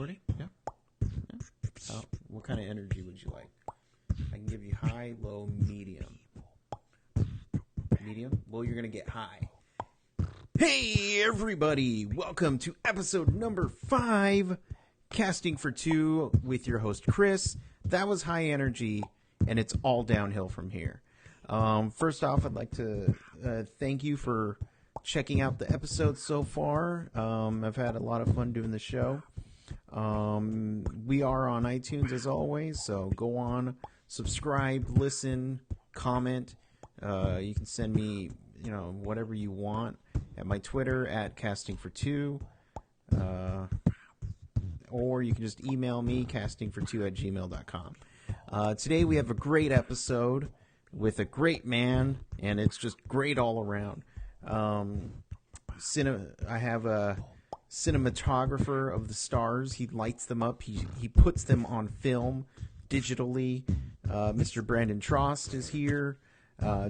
recording? Yeah. What kind of energy would you like? I can give you high, low, medium. Medium? Well, you're going to get high. Hey, everybody. Welcome to episode number 5, Casting for Two with your host, Chris. That was high energy, and it's all downhill from here. First off, I'd like to thank you for checking out the episodes so far. I've had a lot of fun doing the show. We are on iTunes as always, so go on, subscribe, listen, comment. You can send me, whatever you want at my Twitter at castingfor2, or you can just email me castingfor2@gmail.com. Today we have a great episode with a great man, and it's just great all around. I have a cinematographer of the stars. He lights them up. He puts them on film digitally. Mr. Brandon Trost is here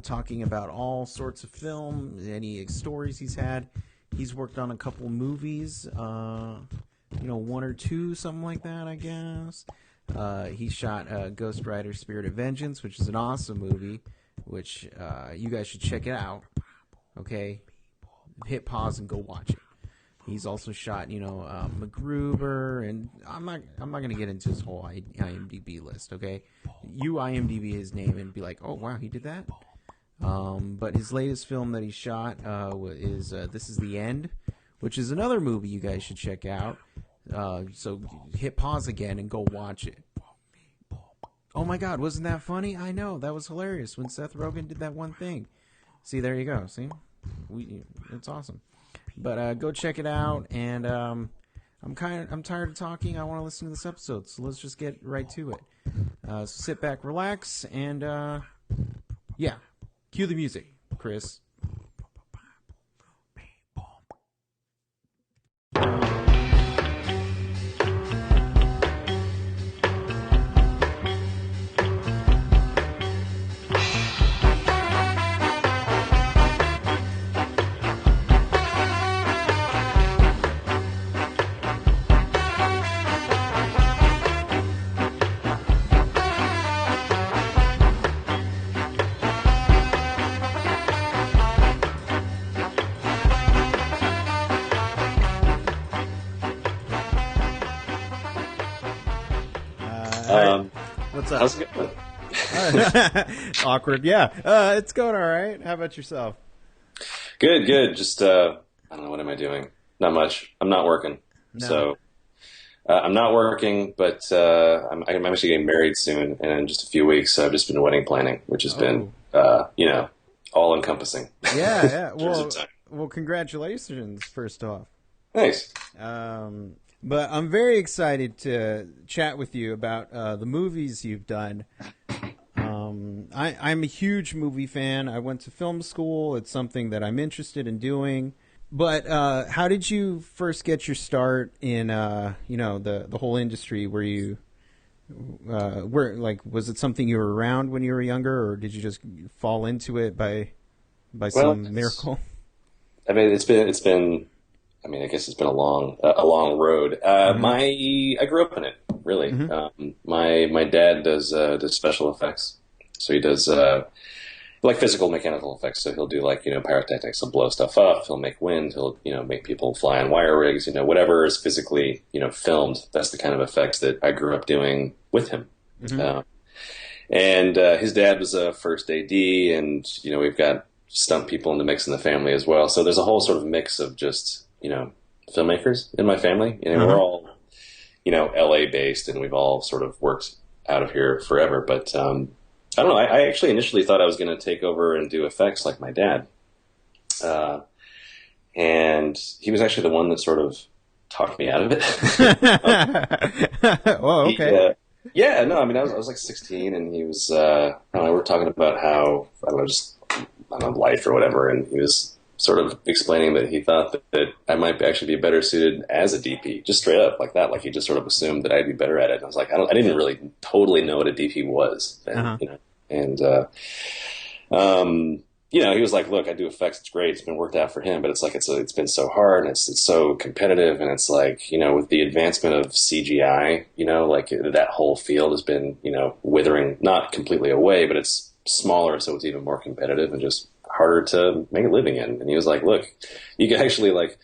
talking about all sorts of film, any stories he's had. He's worked on a couple movies, one or two, something like that, I guess. He shot Ghost Rider Spirit of Vengeance, which is an awesome movie, which you guys should check it out. Okay? Hit pause and go watch it. He's also shot, MacGruber, and I'm not going to get into his whole IMDb list, okay? You IMDb his name and be like, oh, wow, he did that? But his latest film that he shot is This Is the End, which is another movie you guys should check out. So hit pause again and go watch it. Oh, my God, wasn't that funny? I know, that was hilarious when Seth Rogen did that one thing. See, there you go, see? It's awesome. But go check it out, and I'm tired of talking. I want to listen to this episode, so let's just get right to it. So sit back, relax, and cue the music, Chris. What's up? How's it going? Awkward, yeah. It's going all right. How about yourself? Good. Just, I don't know, what am I doing? Not much. I'm not working. No. So, I'm not working, but I'm actually getting married soon, and in just a few weeks, so I've just been wedding planning, which has been, all-encompassing. Yeah. Well, congratulations, first off. Thanks. But I'm very excited to chat with you about the movies you've done. I'm a huge movie fan. I went to film school. It's something that I'm interested in doing. But how did you first get your start in the whole industry? Was it something you were around when you were younger, or did you just fall into it by some miracle? I mean, it's been. I mean, I guess it's been a long road. I grew up in it, really. Mm-hmm. My dad does special effects, so he does like physical mechanical effects. So he'll do pyrotechnics. He'll blow stuff up. He'll make wind. He'll make people fly on wire rigs. Whatever is physically filmed. That's the kind of effects that I grew up doing with him. Mm-hmm. And his dad was a first AD, and we've got stunt people in the mix in the family as well. So there's a whole sort of mix of just filmmakers in my family. We're all, LA based, and we've all sort of worked out of here forever. But I don't know. I actually initially thought I was going to take over and do effects like my dad. And he was actually the one that sort of talked me out of it. Oh, okay. I was like 16, and he was, we were talking about how, life or whatever, and he was sort of explaining that he thought that I might actually be better suited as a DP, just straight up like that. Like he just sort of assumed that I'd be better at it. And I was like, I didn't really totally know what a DP was then, And he was like, look, I do effects. It's great. It's been worked out for him, but it's like, it's been so hard and it's so competitive. And it's like, with the advancement of CGI, like that whole field has been, withering, not completely away, but it's smaller. So it's even more competitive and just harder to make a living in. And he was like, look, you can actually like,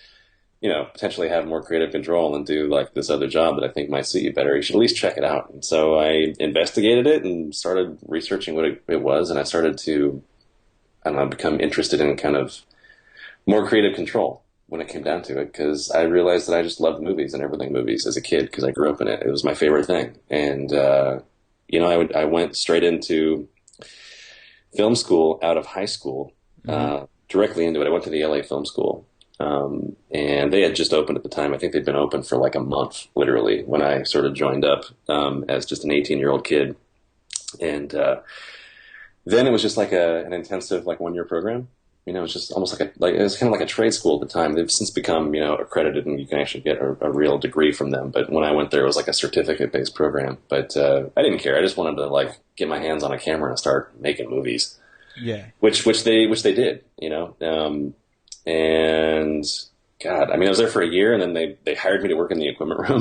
potentially have more creative control and do like this other job that I think might suit you better. You should at least check it out. And so I investigated it and started researching what it was. And I started to, I don't know, become interested in kind of more creative control when it came down to it. Because I realized that I just loved movies and everything movies as a kid because I grew up in it. It was my favorite thing. And, I went straight into film school out of high school, directly into it. I went to the LA Film School. And they had just opened at the time. I think they'd been open for like a month, literally, when I sort of joined up as just an 18-year-old kid. And then it was just like an intensive, like 1-year program. It was just almost like it was kind of like a trade school at the time. They've since become, accredited, and you can actually get a real degree from them. But when I went there, it was like a certificate-based program. But I didn't care. I just wanted to like get my hands on a camera and start making movies. Yeah. Which they did, and God, I mean, I was there for a year, and then they hired me to work in the equipment room,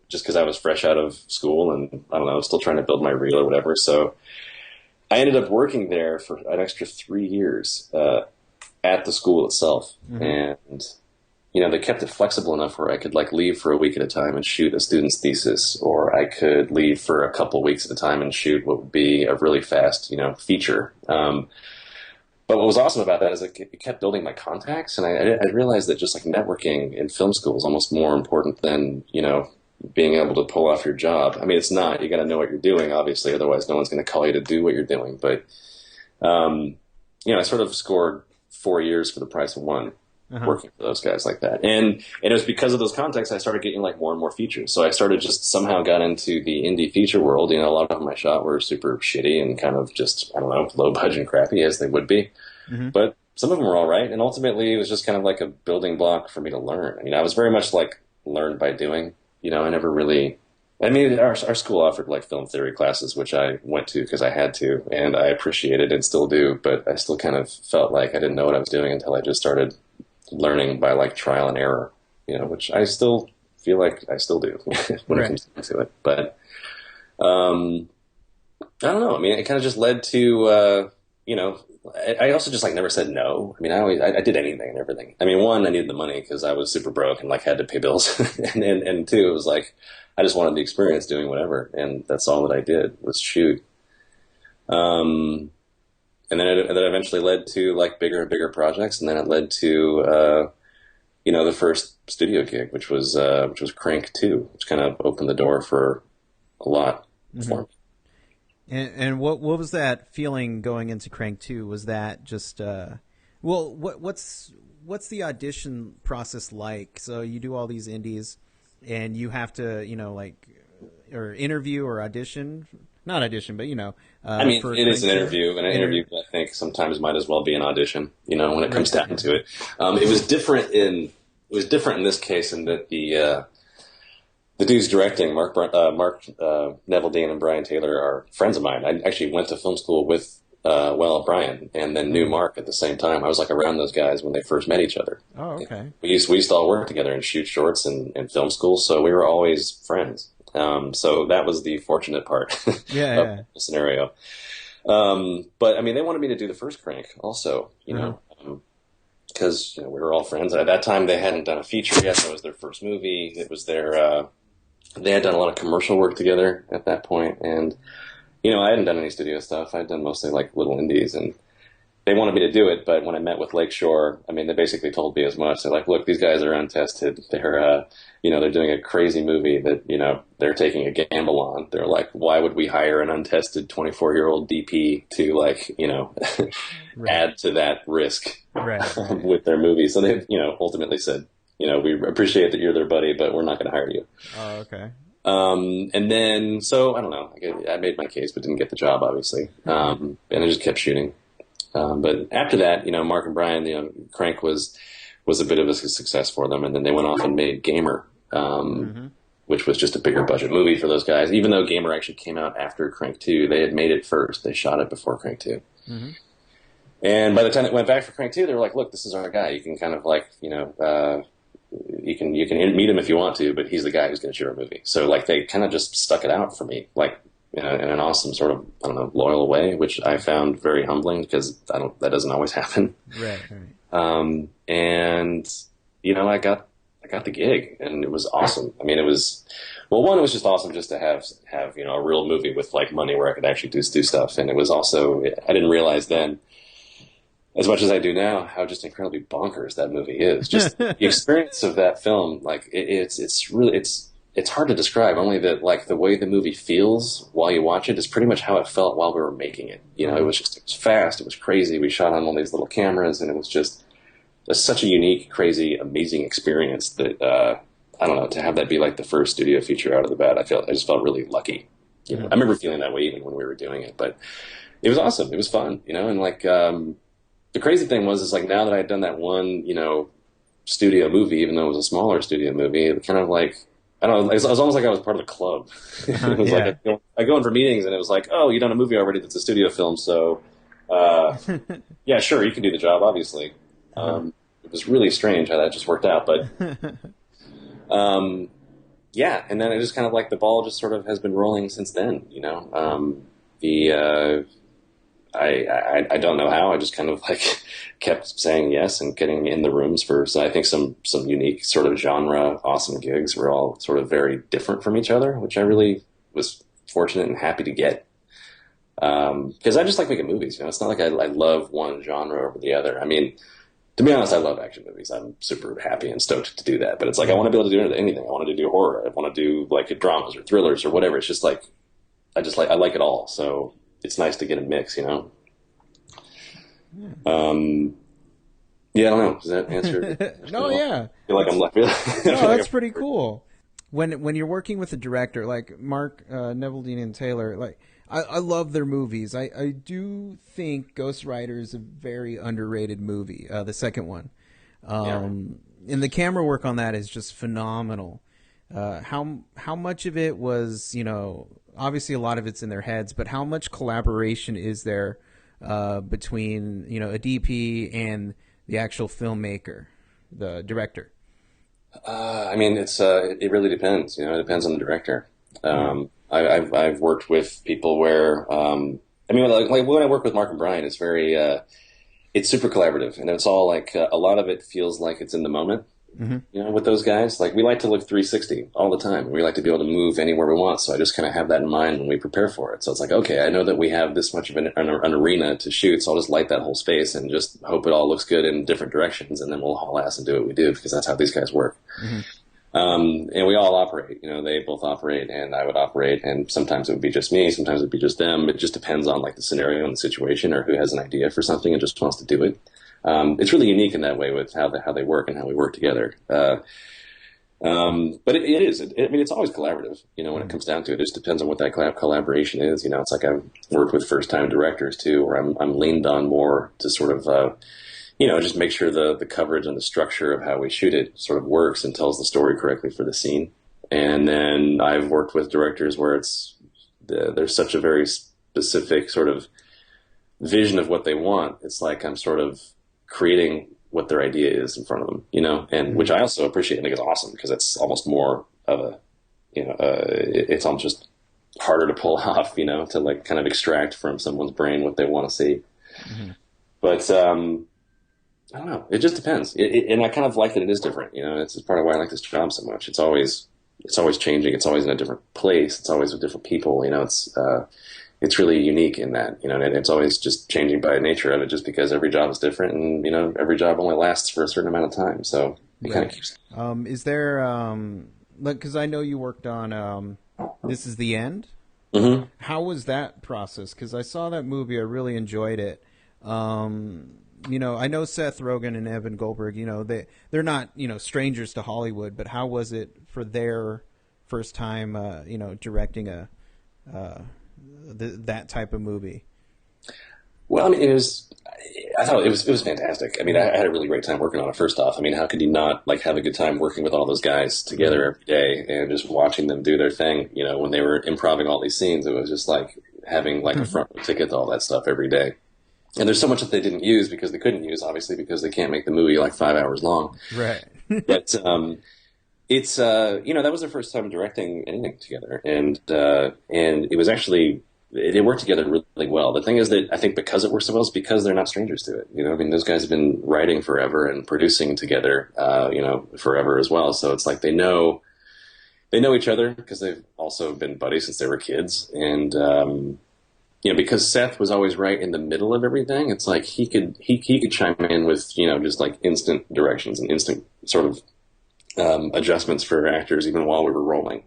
just because I was fresh out of school and I don't know, still trying to build my reel or whatever. So I ended up working there for an extra 3 years at the school itself, and they kept it flexible enough where I could like leave for a week at a time and shoot a student's thesis, or I could leave for a couple weeks at a time and shoot what would be a really fast, feature. But what was awesome about that is it kept building my contacts, and I realized that just like networking in film school is almost more important than, being able to pull off your job. I mean, it's not. You got to know what you're doing, obviously, otherwise no one's going to call you to do what you're doing. But, I sort of scored 4 years for the price of one working for those guys like that. And it was because of those contacts I started getting like more and more features. So I started just somehow got into the indie feature world. A lot of them I shot were super shitty and kind of just, I don't know, low budget and crappy as they would be. But some of them were all right. And ultimately it was just kind of like a building block for me to learn. I mean, I was very much like learned by doing, I never really, our school offered like film theory classes, which I went to because I had to, and I appreciated and still do, but I still kind of felt like I didn't know what I was doing until I just started learning by like trial and error, which I still feel like I still do when it comes to it. But, I don't know. I mean, it kind of just led to, I also just like never said no. I mean, I did anything and everything. I mean, one, I needed the money because I was super broke and like had to pay bills. and two, it was like, I just wanted the experience doing whatever. And that's all that I did was shoot. And then it eventually led to like bigger and bigger projects. And then it led to, the first studio gig, which was Crank 2, which kind of opened the door for a lot for me. And what was that feeling going into Crank 2? Was that just what's the audition process like? So you do all these indies, and you have to or interview or audition. Not audition, but I mean, it is an interview, and an interview I think sometimes might as well be an audition. When it comes down to it, it was different in this case in that the dudes directing, Mark Neville Dean and Brian Taylor, are friends of mine. I actually went to film school with Brian, and then knew Mark at the same time. I was like around those guys when they first met each other. Oh, okay. We used to all work together and shoot shorts in film school, so we were always friends. So that was the fortunate part of the scenario. But I mean, they wanted me to do the first Crank also, because we were all friends. At that time, they hadn't done a feature yet. That was their first movie. It was their they had done a lot of commercial work together at that point, and I hadn't done any studio stuff. I'd done mostly like little indies, and they wanted me to do it. But when I met with Lakeshore, I mean, they basically told me as much. They're like, "Look, these guys are untested. They're they're doing a crazy movie that they're taking a gamble on. They're like, why would we hire an untested 24-year-old DP to add to that risk with their movie?" So they ultimately said, we appreciate that you're their buddy, but we're not going to hire you. Oh, okay. And then, so I don't know. I made my case, but didn't get the job, obviously. And I just kept shooting. But after that, Mark and Brian, Crank was a bit of a success for them, and then they went off and made Gamer, which was just a bigger budget movie for those guys. Even though Gamer actually came out after Crank 2, they had made it first. They shot it before Crank 2. And by the time it went back for Crank 2, they were like, look, this is our guy. You can kind of like, you can meet him if you want to, but he's the guy who's going to shoot our movie. So like they kind of just stuck it out for me, like in an awesome sort of, I don't know, loyal way, which I found very humbling because that doesn't always happen. Right. And I got the gig, and it was awesome. I mean, it was, well, one, it was just awesome just to have a real movie with like money where I could actually do stuff, and it was also, I didn't realize then, as much as I do now, how just incredibly bonkers that movie is. Just the experience of that film, like it's really it's hard to describe. Only that, like, the way the movie feels while you watch it is pretty much how it felt while we were making it. It was fast, it was crazy. We shot on all these little cameras, and it was just such a unique, crazy, amazing experience that I don't know, to have that be like the first studio feature out of the bat. I just felt really lucky. I remember feeling that way even when we were doing it, but it was awesome. It was fun, and like. The crazy thing is like now that I had done that one, studio movie, even though it was a smaller studio movie, it kind of like, I don't know, it was almost like I was part of a club. It was like, I go in for meetings and it was like, oh, you've done a movie already that's a studio film, so, yeah, sure, you can do the job, obviously. It was really strange how that just worked out, but, yeah, and then it just kind of like the ball just sort of has been rolling since then, I don't know how. I just kind of like kept saying yes and getting in the rooms for. So I think some unique sort of genre awesome gigs were all sort of very different from each other, which I really was fortunate and happy to get. Because I just like making movies. It's not like I love one genre over the other. I mean, to be honest, I love action movies. I'm super happy and stoked to do that. But it's like I want to be able to do anything. I want to do horror. I want to do like dramas or thrillers or whatever. It's just like I like it all. So. It's nice to get a mix, Yeah, I don't know. Does that answer? No, yeah. I feel like I'm left. No, that's pretty cool. When you're working with a director like Mark Neville and Taylor, like I love their movies. I do think Ghost Rider is a very underrated movie. The second one, and the camera work on that is just phenomenal. How much of it was, obviously a lot of it's in their heads, but how much collaboration is there between, a DP and the actual filmmaker, the director? I mean, it really depends. It depends on the director. I've worked with people where, like when I work with Mark and Brian, it's very, it's super collaborative, and it's all like a lot of it feels like it's in the moment. With those guys, like we like to look 360 all the time. We like to be able to move anywhere we want. So I just kind of have that in mind when we prepare for it. So it's like, okay, I know that we have this much of an arena to shoot, so I'll just light that whole space and just hope it all looks good in different directions, and then we'll haul ass and do what we do because that's how these guys work. And we all operate. They both operate, and I would operate, and sometimes it would be just me, sometimes it would be just them. It just depends on like the scenario and the situation, or who has an idea for something and just wants to do it. It's really unique in that way with how they work and how we work together. But it is. It's always collaborative. When it comes down to it, it just depends on what that collaboration is. It's like I've worked with first-time directors too, where I'm leaned on more to sort of, just make sure the coverage and the structure of how we shoot it sort of works and tells the story correctly for the scene. And then I've worked with directors where there's such a very specific sort of vision of what they want. It's like I'm sort of creating what their idea is in front of them, and which I also appreciate and think is awesome because it's almost more of it's almost just harder to pull off, to like kind of extract from someone's brain what they want to see. But I don't know. It just depends. And I kind of like that it is different. It's part of why I like this job so much. It's always changing. It's always in a different place. It's always with different people. It's really unique in that, and it's always just changing by nature of it, just because every job is different, and every job only lasts for a certain amount of time. So it kind of keeps. Is there because I know you worked on This Is the End. How was that process? Because I saw that movie, I really enjoyed it. I know Seth Rogen and Evan Goldberg. They're not strangers to Hollywood, but how was it for their first time directing that type of movie? Well, I thought it was fantastic. I had a really great time working on it. First off, how could you not like have a good time working with all those guys together every day and just watching them do their thing? When they were improvising all these scenes, it was just like having like a front row ticket to all that stuff every day. And there's so much that they didn't use because they couldn't use, obviously, because they can't make the movie like 5 hours long. Right. But it's that was their first time directing anything together, and it was actually they worked together really well. The thing is that I think because it works so well is because they're not strangers to it. I mean, those guys have been writing forever and producing together, forever as well. So it's like they know each other because they've also been buddies since they were kids, and because Seth was always right in the middle of everything. It's like he could chime in with just like instant directions and instant sort of adjustments for actors even while we were rolling.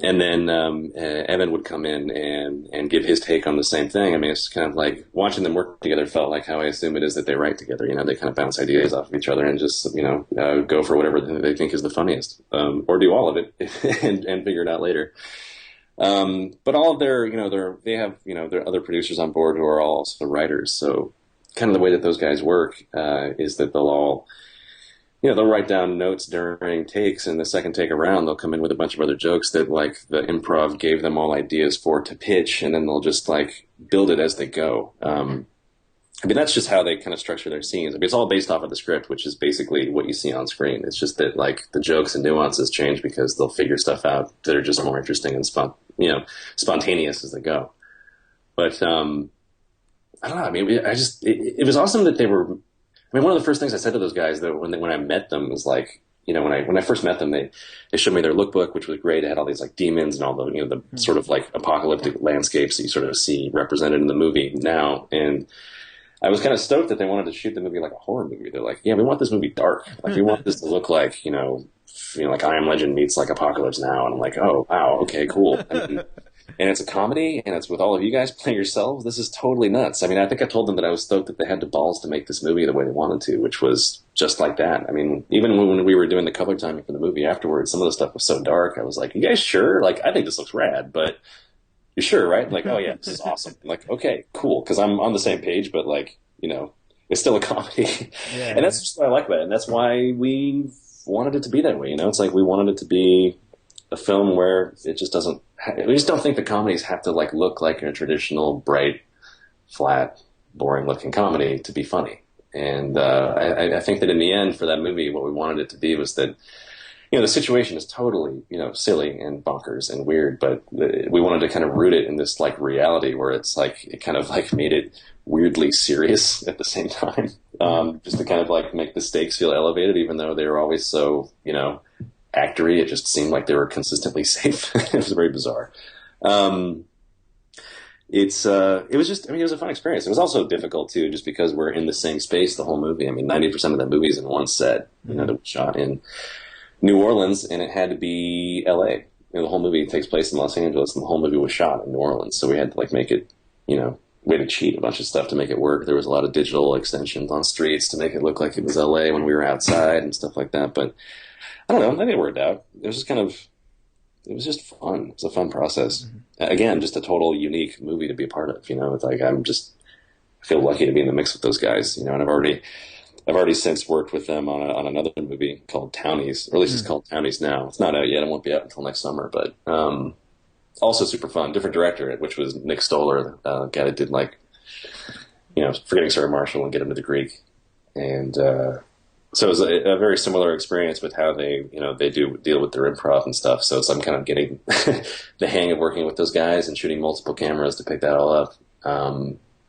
And then Evan would come in and give his take on the same thing. I mean, it's kind of like watching them work together felt like how I assume it is that they write together. They kind of bounce ideas off of each other and just, go for whatever they think is the funniest, or do all of it and figure it out later. But all of they have their other producers on board who are all also writers. So kind of the way that those guys work is that they'll all they'll write down notes during takes, and the second take around, they'll come in with a bunch of other jokes that, like, the improv gave them all ideas for to pitch, and then they'll just, like, build it as they go. I mean, that's just how they kind of structure their scenes. I mean, it's all based off of the script, which is basically what you see on screen. It's just that, like, the jokes and nuances change because they'll figure stuff out that are just more interesting and spontaneous as they go. But I don't know. I mean, it was awesome that they were. I mean, one of the first things I said to those guys though when I met them was like, when I first met them, they showed me their lookbook, which was great. It had all these like demons and all the the sort of like apocalyptic landscapes that you sort of see represented in the movie now. And I was kind of stoked that they wanted to shoot the movie like a horror movie. They're like, yeah, we want this movie dark. Like we want this to look like like I Am Legend meets like Apocalypse Now. And I'm like, oh wow, okay, cool. And it's a comedy, and it's with all of you guys playing yourselves. This is totally nuts. I mean, I think I told them that I was stoked that they had the balls to make this movie the way they wanted to, which was just like that. I mean, even when we were doing the color timing for the movie afterwards, some of the stuff was so dark. I was like, you guys sure? Like, I think this looks rad, but you're sure, right? Like, oh yeah, this is awesome. I'm like, okay, cool. Because I'm on the same page, but like, it's still a comedy. Yeah. And that's just what I like about it. And that's why we wanted it to be that way. It's like we wanted it to be a film where it just doesn't. We just don't think the comedies have to like look like a traditional bright, flat, boring-looking comedy to be funny. And I think that in the end, for that movie, what we wanted it to be was that the situation is totally silly and bonkers and weird, but we wanted to kind of root it in this like reality where it's like it kind of like made it weirdly serious at the same time, just to kind of like make the stakes feel elevated, even though they were always so actory. It just seemed like they were consistently safe. It was very bizarre. It was a fun experience. It was also difficult too, just because we're in the same space the whole movie. I mean, 90% of the movie is in one set, that was shot in New Orleans, and it had to be LA. The whole movie takes place in Los Angeles, and the whole movie was shot in New Orleans. So we had to like make it, we had to cheat a bunch of stuff to make it work. There was a lot of digital extensions on streets to make it look like it was LA when we were outside and stuff like that. But I don't know. I think it worked out. It was just fun. It was a fun process. Mm-hmm. Again, just a total unique movie to be a part of. It's like I feel lucky to be in the mix with those guys. And I've already since worked with them on another movie called Townies, or at least it's called Townies now. It's not out yet. It won't be out until next summer. But also super fun. Different director, which was Nick Stoller, guy that did like Forgetting Sarah Marshall and Get Him to the Greek, and. So it was a very similar experience with how they do deal with their improv and stuff. So I'm kind of getting the hang of working with those guys and shooting multiple cameras to pick that all up,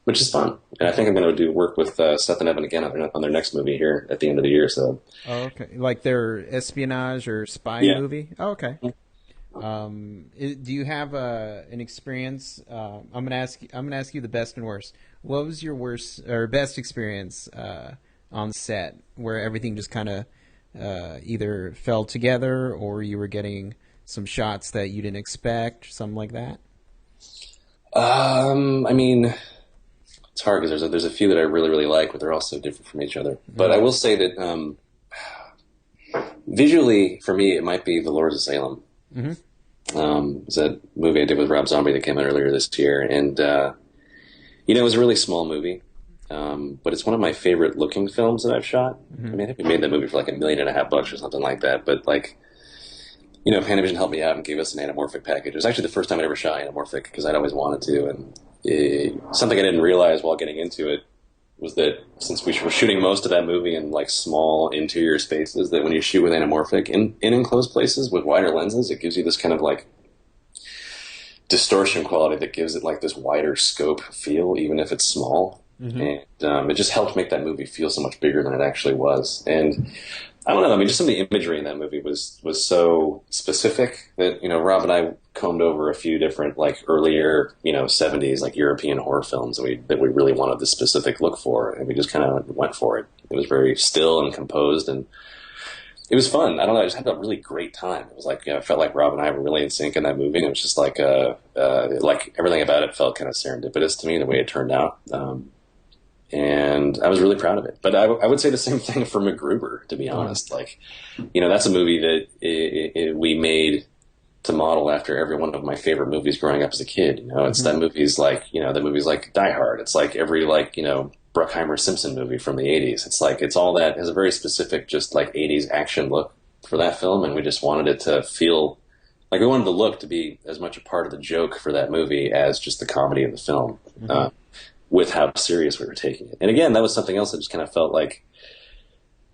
which is fun. And I think I'm going to work with Seth and Evan again on their next movie here at the end of the year. So, okay, like their espionage or spy movie. Oh, okay. Do you have an experience? I'm going to ask you the best and worst. What was your worst or best experience? On set where everything just kind of either fell together or you were getting some shots that you didn't expect, something like that? I mean, it's hard because there's a few that I really, really like, but they're all so different from each other. But I will say that visually, for me, it might be The Lords of Salem. Mm-hmm. It's a movie I did with Rob Zombie that came out earlier this year. And, it was a really small movie. But it's one of my favorite looking films that I've shot. Mm-hmm. I mean, I think we made that movie for like $1.5 million or something like that. But like, Panavision helped me out and gave us an anamorphic package. It was actually the first time I ever shot anamorphic because I'd always wanted to. And something I didn't realize while getting into it was that since we were shooting most of that movie in like small interior spaces, that when you shoot with anamorphic in enclosed places with wider lenses, it gives you this kind of like distortion quality that gives it like this wider scope feel, even if it's small. And it just helped make that movie feel so much bigger than it actually was. And I don't know. I mean, just some of the imagery in that movie was so specific that, you know, Rob and I combed over a few different like earlier, you know, 70s like European horror films that we really wanted this specific look for, and we just kind of went for it. It was very still and composed, and it was fun. I don't know. I just had a really great time. It was like, you know, I felt like Rob and I were really in sync in that movie, and it was just like everything about it felt kind of serendipitous to me the way it turned out. And I was really proud of it. But I would say the same thing for MacGruber, to be honest. Like, you know, that's a movie that we made to model after every one of my favorite movies growing up as a kid. You know, it's that movie's like, you know, the movie's like Die Hard. It's like every like, you know, Bruckheimer Simpson movie from the 80s. It's like, it's all that has a very specific, just like 80s action look for that film. And we just wanted it to feel like we wanted the look to be as much a part of the joke for that movie as just the comedy of the film. With how serious we were taking it. And again, that was something else that just kind of felt like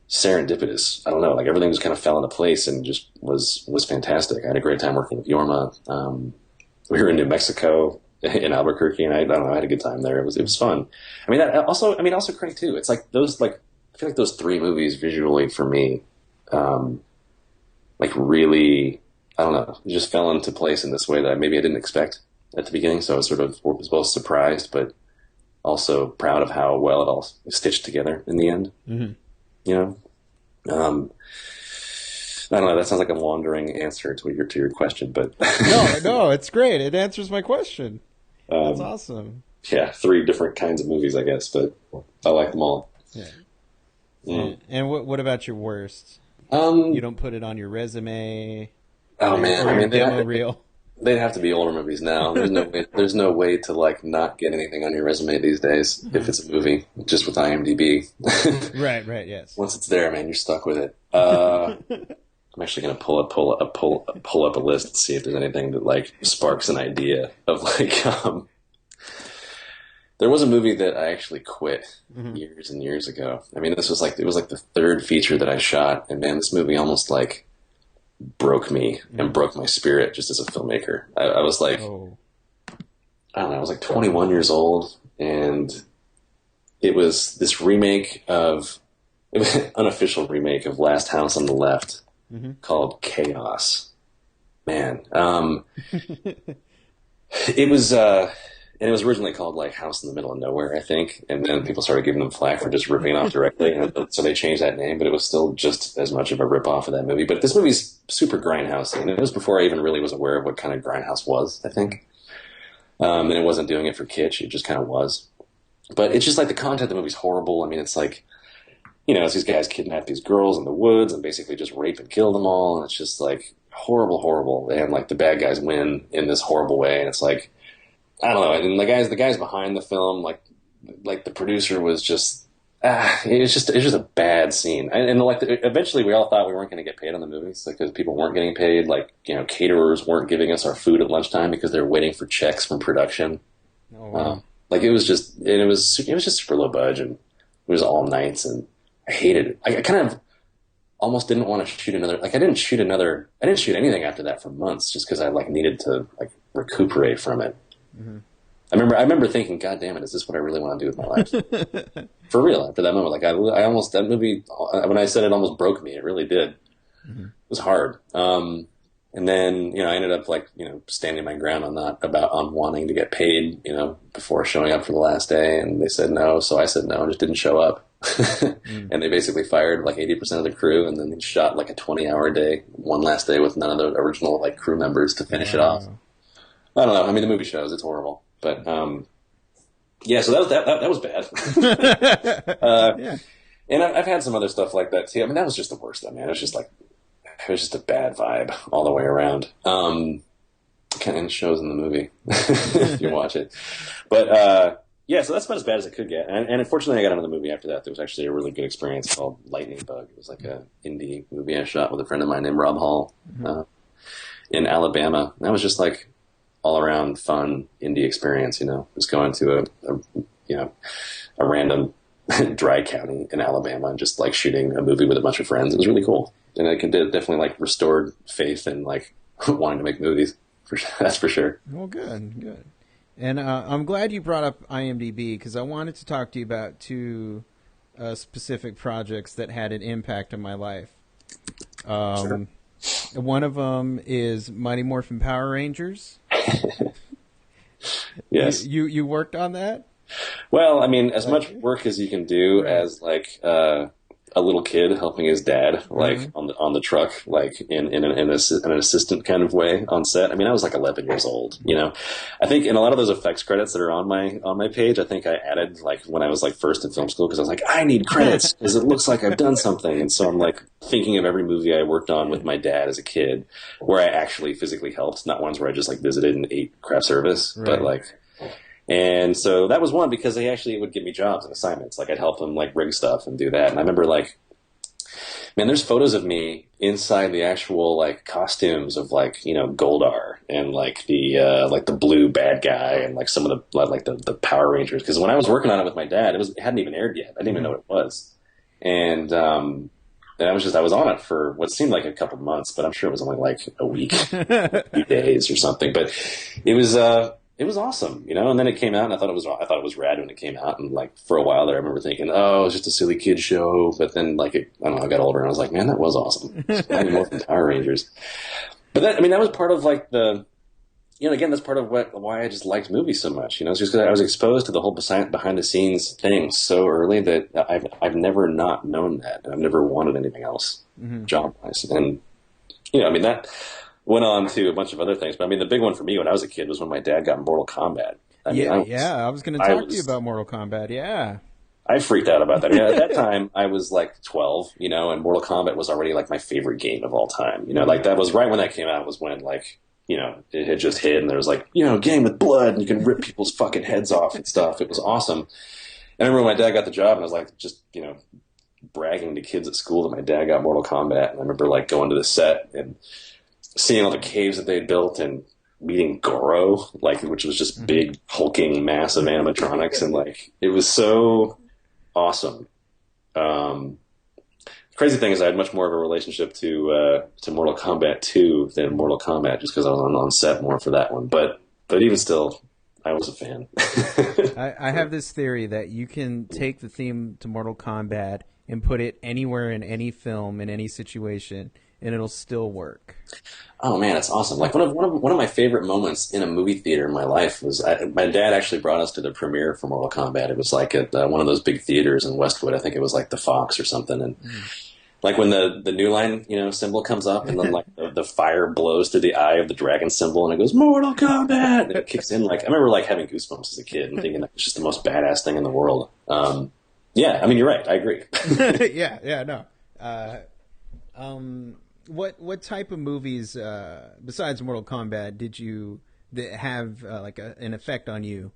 serendipitous. I don't know, like everything just kind of fell into place and just was fantastic. I had a great time working with Yorma. We were in New Mexico, in Albuquerque, and I don't know, I had a good time there. It was fun. I mean, also Craig too. It's like those, like, I feel like those three movies visually for me, like really, I don't know, it just fell into place in this way that maybe I didn't expect at the beginning. So I was both surprised, but also proud of how well it all stitched together in the end. You know, I don't know. That sounds like a wandering answer to your question, but no, it's great. It answers my question. That's awesome. Yeah, three different kinds of movies, I guess, but I like them all. Yeah. And what about your worst? You don't put it on your resume. Oh man, or your demo reel. They'd have to be older movies now. There's no way to like not get anything on your resume these days if it's a movie just with IMDb. Right, yes. Once it's there, man, you're stuck with it. I'm actually gonna pull up a list and see if there's anything that like sparks an idea of like. There was a movie that I actually quit years and years ago. I mean, it was like the third feature that I shot, and man, this movie almost like broke me and broke my spirit just as a filmmaker. I was like, I don't know, I was like 21 years old, and it was this unofficial remake of Last House on the Left called Chaos. Man, it was, and it was originally called like House in the Middle of Nowhere, I think. And then people started giving them flack for just ripping it off directly. And so they changed that name, but it was still just as much of a rip-off of that movie. But this movie's super grindhousey. And it was before I even really was aware of what kind of grindhouse was, I think. And it wasn't doing it for kitsch. It just kind of was. But it's just like the content of the movie's horrible. I mean, it's like, you know, it's these guys kidnap these girls in the woods and basically just rape and kill them all. And it's just like horrible. And like the bad guys win in this horrible way. And it's like, I don't know. And the guys behind the film, like the producer was just, it was just a bad scene. And like eventually we all thought we weren't going to get paid on the movies because people weren't getting paid. Like, you know, caterers weren't giving us our food at lunchtime because they were waiting for checks from production. Like it was just super low budge, and it was all nights, and I hated it. I kind of almost didn't want to shoot another. Like I didn't shoot anything after that for months just because I like needed to like recuperate from it. I remember thinking, God damn it, is this what I really want to do with my life? For real, after that moment, like that movie, when I said it almost broke me, it really did. It was hard. And then, you know, I ended up like, you know, standing my ground on wanting to get paid, you know, before showing up for the last day. And they said no. So I said no and just didn't show up. And they basically fired like 80% of the crew, and then they shot like a 20-hour day, one last day with none of the original like crew members to finish it off. I don't know. I mean, the movie shows it's horrible, but yeah. So that was bad. Yeah. And I've had some other stuff like that too. I mean, that was just the worst, though, man. It was just a bad vibe all the way around. Kind of shows in the movie if you watch it, but yeah. So that's about as bad as it could get. And unfortunately, I got another movie after that. There was actually a really good experience called Lightning Bug. It was like a indie movie I shot with a friend of mine named Rob Hall in Alabama. And that was just like all around fun indie experience. Just going to a random dry county in Alabama and just like shooting a movie with a bunch of friends. It was really cool, and it definitely like restored faith in like wanting to make movies. That's for sure. Well, good, good. And I'm glad you brought up IMDb because I wanted to talk to you about two specific projects that had an impact on my life. Sure. One of them is Mighty Morphin Power Rangers. Yes. You worked on that? Well, I mean, as much work as you can do as like a little kid helping his dad, like on the truck, like in an assistant kind of way on set. I mean, I was like 11 years old. I think in a lot of those effects credits that are on my page, I think I added like when I was like first in film school because I was like, I need credits because it looks like I've done something, and so I'm like thinking of every movie I worked on with my dad as a kid, where I actually physically helped, not ones where I just like visited and ate craft service, but like. And so that was one because they actually would give me jobs and assignments. Like I'd help them like rig stuff and do that. And I remember like, man, there's photos of me inside the actual like costumes of like, Goldar and like the blue bad guy and like some of the Power Rangers. Because when I was working on it with my dad, it hadn't even aired yet. I didn't even know what it was. And I was on it for what seemed like a couple months, but I'm sure it was only like a week, a few days or something. But it was awesome, and then it came out, and I thought it was rad when it came out, and like for a while there, I remember thinking, oh, it's just a silly kid show, but then like I don't know, I got older, and I was like, man, that was awesome. Mighty Morphin Power Rangers, but that was part of like again, that's part of why I just liked movies so much, it's just because I was exposed to the whole behind the scenes thing so early that I've never not known that, and I've never wanted anything else job wise, and that went on to a bunch of other things, but I mean, the big one for me when I was a kid was when my dad got Mortal Kombat. I was going to talk to you about Mortal Kombat. Yeah, I freaked out about that. At that time, I was like 12, and Mortal Kombat was already like my favorite game of all time. Like that was right when that came out. Was when like it had just hit, and there was like game with blood, and you can rip people's fucking heads off and stuff. It was awesome. And I remember when my dad got the job, and I was like just bragging to kids at school that my dad got Mortal Kombat. And I remember like going to the set and seeing all the caves that they built and meeting Goro, like, which was just big, hulking, massive animatronics. And like, it was so awesome. Crazy thing is I had much more of a relationship to Mortal Kombat 2 than Mortal Kombat just because I was on set more for that one. But even still, I was a fan. I have this theory that you can take the theme to Mortal Kombat and put it anywhere in any film, in any situation, and it'll still work. Oh man, it's awesome! Like one of my favorite moments in a movie theater in my life was my dad actually brought us to the premiere for Mortal Kombat. It was like at one of those big theaters in Westwood. I think it was like the Fox or something. And like when the New Line symbol comes up, and then like the fire blows through the eye of the dragon symbol, and it goes Mortal Kombat, and it kicks in. Like I remember like having goosebumps as a kid and thinking that was just the most badass thing in the world. Yeah, I mean you're right. I agree. No. What type of movies besides Mortal Kombat did you have like an effect on you,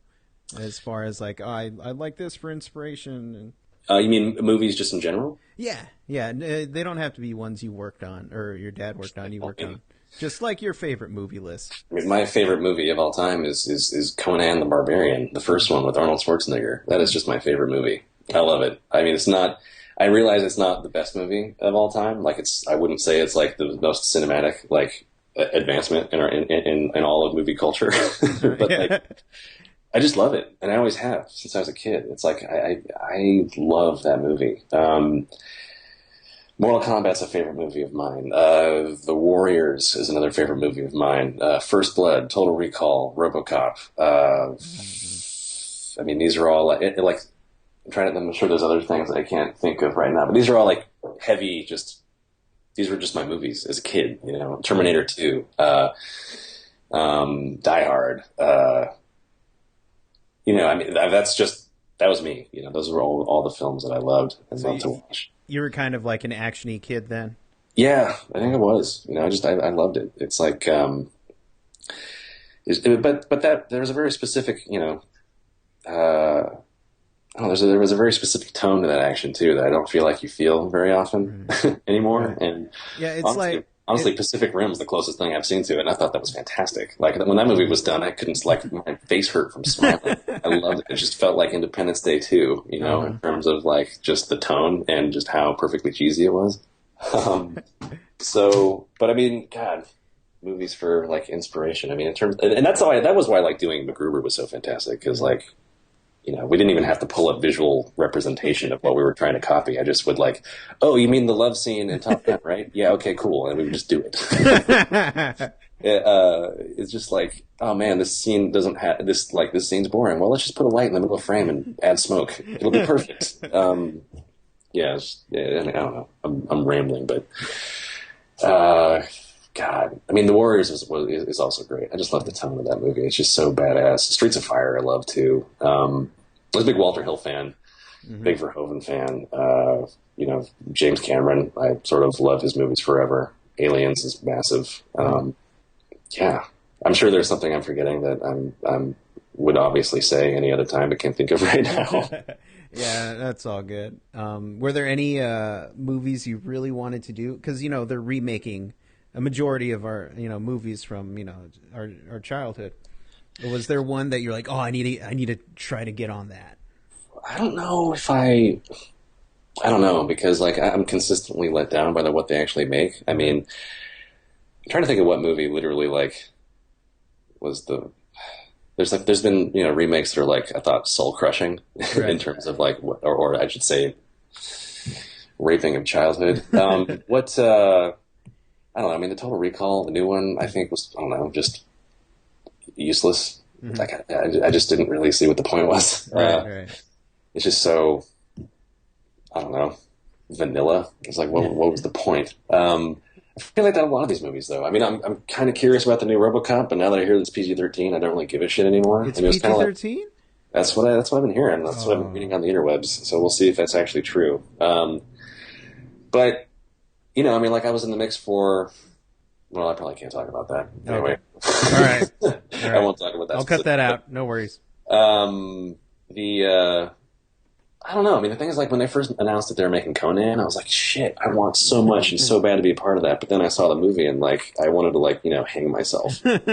as far as like I like this for inspiration? You mean movies just in general? Yeah. They don't have to be ones you worked on or your dad worked on. You worked on just like your favorite movie list. I mean, my favorite movie of all time is Conan the Barbarian, the first one with Arnold Schwarzenegger. That is just my favorite movie. I love it. I mean, it's not. I realize it's not the best movie of all time. Like I wouldn't say it's like the most cinematic like advancement in all of movie culture. But like, I just love it, and I always have since I was a kid. It's like I love that movie. Mortal Kombat's a favorite movie of mine. The Warriors is another favorite movie of mine. First Blood, Total Recall, RoboCop. I mean, these are all like. I'm sure there's other things that I can't think of right now, but these are all like heavy, these were just my movies as a kid, Terminator 2, Die Hard, I mean, that was me, those were all the films that I loved and loved to watch. You were kind of like an action-y kid then? Yeah, I think I was, I loved it. It's like, but there's a very specific, there was a very specific tone to that action too that I don't feel like you feel very often anymore. And yeah, it's honestly, Honestly, Pacific Rim was the closest thing I've seen to it, and I thought that was fantastic. Like when that movie was done, I couldn't like my face hurt from smiling. I loved it. It just felt like Independence Day 2, you know, in terms of like just the tone and just how perfectly cheesy it was. Um, but I mean, God, movies for like inspiration. I mean, in terms, and that was why like doing MacGruber was so fantastic because like we didn't even have to pull up visual representation of what we were trying to copy. I just would like, oh, you mean the love scene in Top Gun, right? Yeah, okay, cool. And we would just do it. It's just like, oh man, this scene doesn't have this, like, this scene's boring. Well, let's just put a light in the middle of the frame and add smoke. It'll be perfect. Yeah, I mean, I don't know. I'm rambling, but, God, I mean, The Warriors is also great. I just love the tone of that movie. It's just so badass. Streets of Fire, I love too. I was a big Walter Hill fan, big Verhoeven fan. James Cameron, I sort of love his movies forever. Aliens is massive. Yeah, I'm sure there's something I'm forgetting that I'm would obviously say any other time, but can't think of right now. Yeah, that's all good. Were there any movies you really wanted to do? Because they're remaking a majority of our movies from our childhood. Was there one that you're like, oh, I need to try to get on that? I don't know because like I'm consistently let down by what they actually make. I mean, I'm trying to think of what movie literally like was there's been remakes that are like I thought soul crushing in terms of like or I should say raping of childhood. I don't know. I mean, the Total Recall, the new one, I think was, I don't know, just useless. Mm-hmm. Like, I just didn't really see what the point was. Right. It's just so, I don't know, vanilla. It's like, what was the point? I feel like that a lot of these movies, though. I mean, I'm kind of curious about the new RoboCop, but now that I hear it's PG-13, I don't really give a shit anymore. It's PG-13? Like, that's what I've been hearing. That's what I've been reading on the interwebs. So we'll see if that's actually true. But I mean, like I was in the mix for. Well, I probably can't talk about that. Anyway, all right. I won't talk about that. I'll cut that out. No worries. I don't know. I mean, the thing is, like when they first announced that they were making Conan, I was like, shit, I want so much and so bad to be a part of that. But then I saw the movie and like I wanted to hang myself. But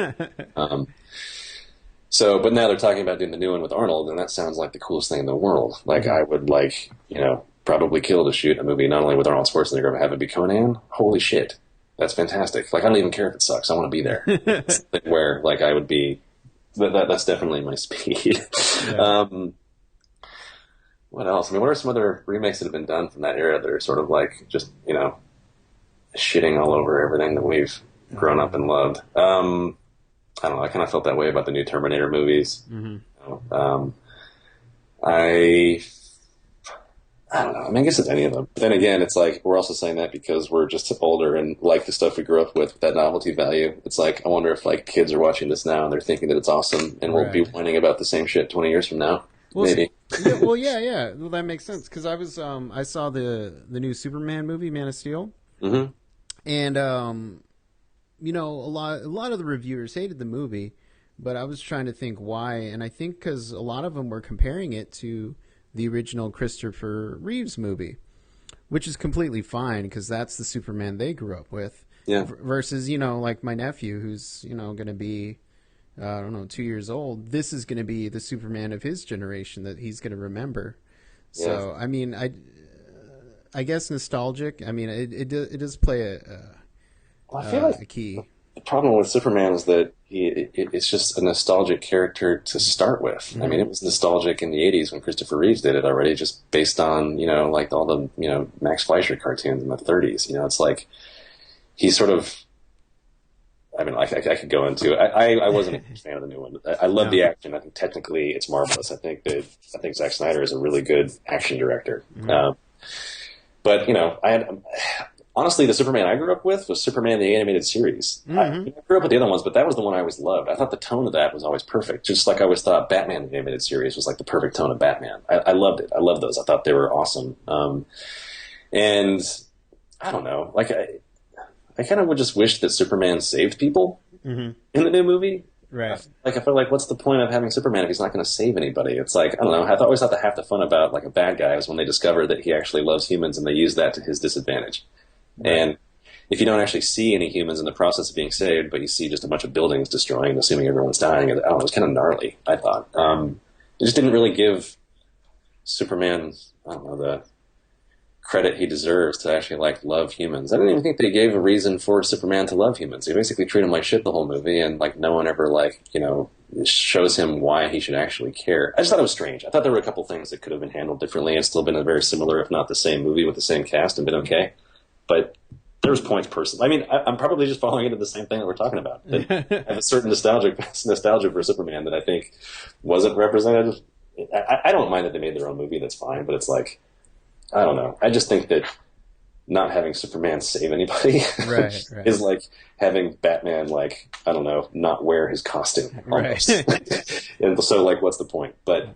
now they're talking about doing the new one with Arnold, and that sounds like the coolest thing in the world. Like I would probably kill to shoot a movie not only with Arnold Schwarzenegger but have it be Conan. Holy shit, that's fantastic! Like I don't even care if it sucks. I want to be there. Where like I would be. That's definitely my speed. Yeah. What else? I mean, what are some other remakes that have been done from that era that are sort of like just shitting all over everything that we've grown up and loved? I don't know. I kind of felt that way about the new Terminator movies. Mm-hmm. I don't know. I mean, I guess it's any of them. But then again, it's like we're also saying that because we're just older and like the stuff we grew up with that novelty value. It's like I wonder if like kids are watching this now and they're thinking that it's awesome and we'll be whining about the same shit 20 years from now. Well, maybe. Yeah. Well, that makes sense because I was I saw the new Superman movie, Man of Steel, mm-hmm. and a lot of the reviewers hated the movie, but I was trying to think why, and I think because a lot of them were comparing it to the original Christopher Reeves movie, which is completely fine because that's the Superman they grew up with. Yeah. Versus, like my nephew who's, going to be, 2 years old. This is going to be the Superman of his generation that he's going to remember. Yeah. So, I mean, I guess nostalgic. I mean, it does play I feel like a key. The problem with Superman is that it's just a nostalgic character to start with. Mm-hmm. I mean, it was nostalgic in the 80s when Christopher Reeves did it already, just based on, like all the, Max Fleischer cartoons in the 30s. It's like he's sort of, I mean, I could go into it. I wasn't a huge fan of the new one. I love the action. I think technically it's marvelous. I think Zack Snyder is a really good action director. Mm-hmm. But, honestly, the Superman I grew up with was Superman the Animated Series. Mm-hmm. I grew up with the other ones, but that was the one I always loved. I thought the tone of that was always perfect. Just like I always thought Batman the Animated Series was like the perfect tone of Batman. I loved it. I loved those. I thought they were awesome. And I don't know. Like I kind of would just wish that Superman saved people in the new movie. Right. Like I feel like what's the point of having Superman if he's not going to save anybody? It's like, I don't know. I always thought that half the fun about like a bad guy is when they discover that he actually loves humans and they use that to his disadvantage. And if you don't actually see any humans in the process of being saved, but you see just a bunch of buildings destroying, assuming everyone's dying, it was kind of gnarly, I thought. It just didn't really give Superman, I don't know, the credit he deserves to actually like love humans. I didn't even think they gave a reason for Superman to love humans. They basically treat him like shit the whole movie, and like no one ever like, you know, shows him why he should actually care. I just thought it was strange. I thought there were a couple things that could have been handled differently and still been a very similar, if not the same movie with the same cast and been okay. But there was points personally. I mean, I'm probably just falling into the same thing that we're talking about. I have a certain nostalgia for Superman that I think wasn't represented. I don't mind that they made their own movie. That's fine. But it's like, I don't know. I just think that not having Superman save anybody right. is like having Batman, like, I don't know, not wear his costume almost. Right. And so, like, what's the point? But,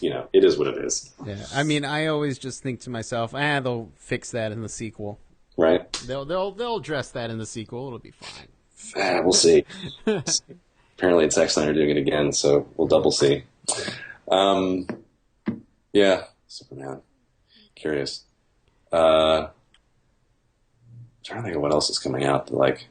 you know, it is what it is. Yeah. I mean, I always just think to myself, they'll fix that in the sequel. Right. They'll address that in the sequel. It'll be fine. We'll see. Apparently it's Zack Snyder doing it again, so we'll double see. Yeah, Superman. Curious. I'm trying to think of what else is coming out. Like,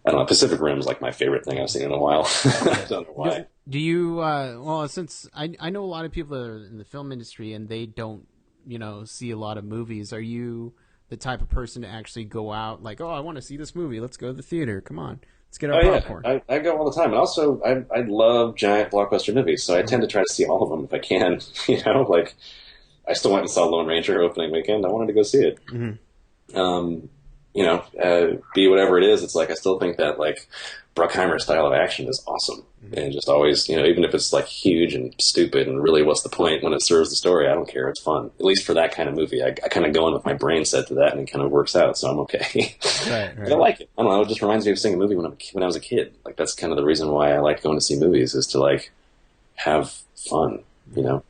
I don't know. Pacific Rim's like my favorite thing I've seen in a while. I don't know why. Do you? Well, since I know a lot of people that are in the film industry and they don't, you know, see a lot of movies. Are you the type of person to actually go out like, oh, I want to see this movie. Let's go to the theater. Come on. Let's get our popcorn. Yeah. I go all the time. And also, I love giant blockbuster movies, so I tend to try to see all of them if I can. You know, like, I still went and saw Lone Ranger opening weekend. I wanted to go see it. Mm-hmm. You know, be whatever it is, it's like I still think that, like, Bruckheimer's style of action is awesome. Mm-hmm. And just always, you know, even if it's, like, huge and stupid and really what's the point when it serves the story, I don't care. It's fun. At least for that kind of movie. I kind of go in with my brain set to that and it kind of works out, so I'm okay. Right. But I like it. I don't know. It just reminds me of seeing a movie when I was a kid. Like, that's kind of the reason why I like going to see movies, is to, like, have fun, you know?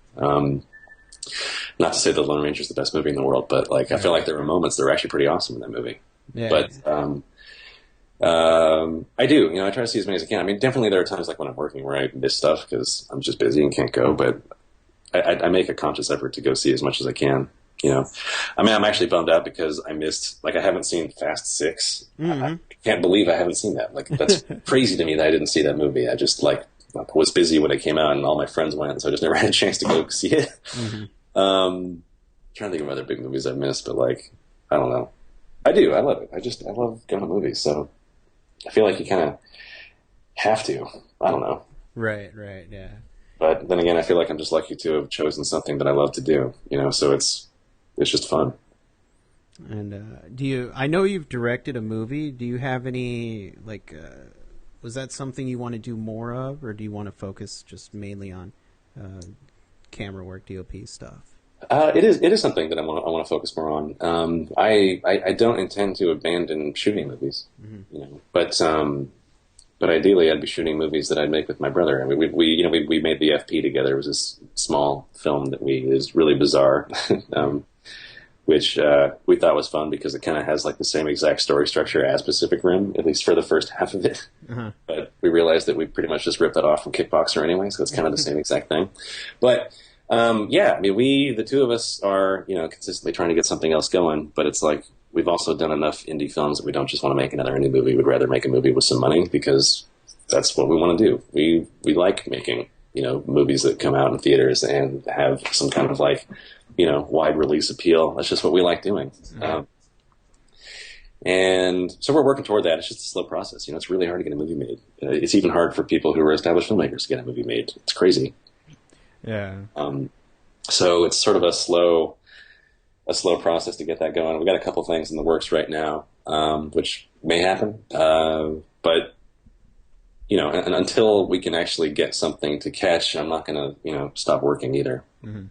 Not to say that Lone Ranger is the best movie in the world, but, like, I feel like there were moments that were actually pretty awesome in that movie. Yeah. But I do, you know, I try to see as many as I can. I mean, definitely there are times like when I'm working where I miss stuff because I'm just busy and can't go, but I make a conscious effort to go see as much as I can, you know. I mean, I'm actually bummed out because I missed, like, I haven't seen Fast 6. Mm-hmm. I can't believe I haven't seen that. Like, that's crazy to me that I didn't see that movie. I just, like, was busy when it came out and all my friends went, so I just never had a chance to go see it. Mm-hmm. Trying to think of other big movies I've missed, but, like, I don't know. I do. I love it. I love going to movies, so I feel like you kind of have to. I don't know. Right, yeah. But then again, I feel like I'm just lucky to have chosen something that I love to do, you know, so it's just fun. And I know you've directed a movie. Do you have any, like, was that something you want to do more of, or do you want to focus just mainly on camera work, DOP stuff? It is something that I want to focus more on. I don't intend to abandon shooting movies, mm-hmm. you know, but ideally I'd be shooting movies that I'd make with my brother. I mean, we made the FP together. It was this small film that is really bizarre, which we thought was fun because it kind of has like the same exact story structure as Pacific Rim, at least for the first half of it. Uh-huh. But we realized that we pretty much just ripped that off from Kickboxer anyway, so it's kind of the same exact thing. But yeah, I mean, the two of us are, you know, consistently trying to get something else going, but it's like we've also done enough indie films that we don't just want to make another indie movie. We'd rather make a movie with some money because that's what we want to do. We like making, you know, movies that come out in theaters and have some kind of, like, you know, wide release appeal. That's just what we like doing. Mm-hmm. And so we're working toward that. It's just a slow process. You know, it's really hard to get a movie made. It's even hard for people who are established filmmakers to get a movie made. It's crazy. Yeah. So it's sort of a slow process to get that going. We've got a couple things in the works right now, which may happen. But, you know, and until we can actually get something to catch, I'm not going to, you know, stop working either. Mm-hmm.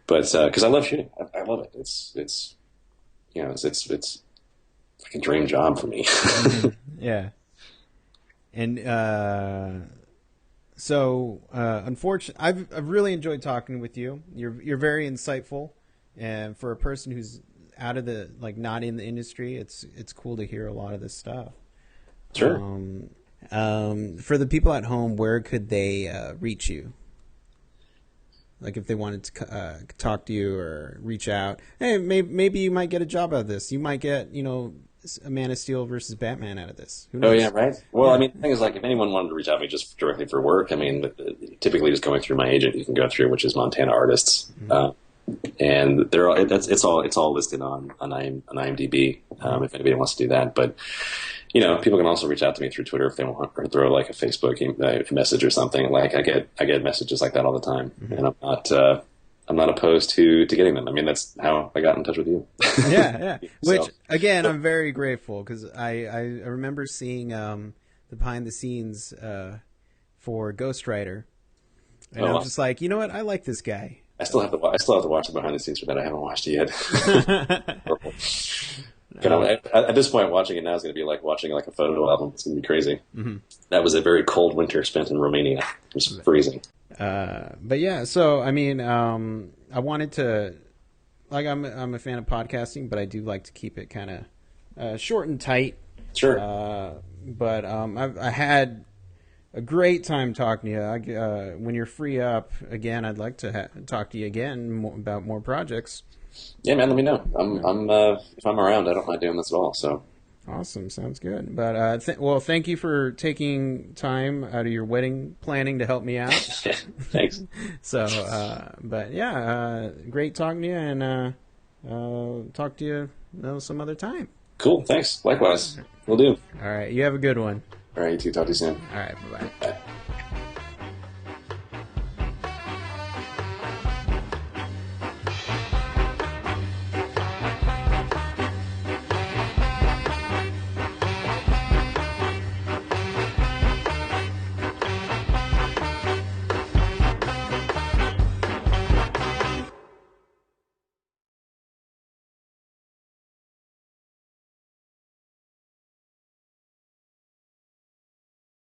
But, cause I love shooting. I love it. It's, you know, it's like a dream job for me. Yeah. And, so, unfortunately, I've really enjoyed talking with you. You're very insightful, and for a person who's out of the, like, not in the industry, it's cool to hear a lot of this stuff. Sure. For the people at home, where could they reach you? Like, if they wanted to talk to you or reach out, hey, maybe you might get a job out of this. You might get, you know, Man of Steel versus Batman out of this. Who Oh knows? yeah, right. Well, I mean, the thing is, like, if anyone wanted to reach out to me just directly for work, I mean, typically just going through my agent, you can go through, which is Montana Artists, and it's all listed on IMDb. If anybody wants to do that, but people can also reach out to me through Twitter if they want, or throw like a Facebook message or something. Like I get messages like that all the time, and I'm not opposed to getting them. I mean, that's how I got in touch with you. Yeah. So. Which, again, I'm very grateful because I remember seeing the behind the scenes for Ghost Rider, and I'm just like, you know what? I like this guy. I still have to watch the behind the scenes for that. I haven't watched it yet. But at this point, watching it now is going to be like watching like a photo album. It's going to be crazy. Mm-hmm. That was a very cold winter spent in Romania. It was freezing. But yeah, so I mean, I wanted to, like, I'm a fan of podcasting, but I do like to keep it kind of short and tight. Sure. But I had a great time talking to you. When you're free up again, I'd like to talk to you again about more projects. Yeah, man, let me know. I'm if I'm around, I don't mind doing this at all. So awesome, sounds good. But thank you for taking time out of your wedding planning to help me out. Thanks. So, but yeah, great talking to you, and talk to you some other time. Cool. Thanks. Likewise. We'll do. All right. You have a good one. All right. You too. Talk to you soon. All right. Bye-bye. Bye.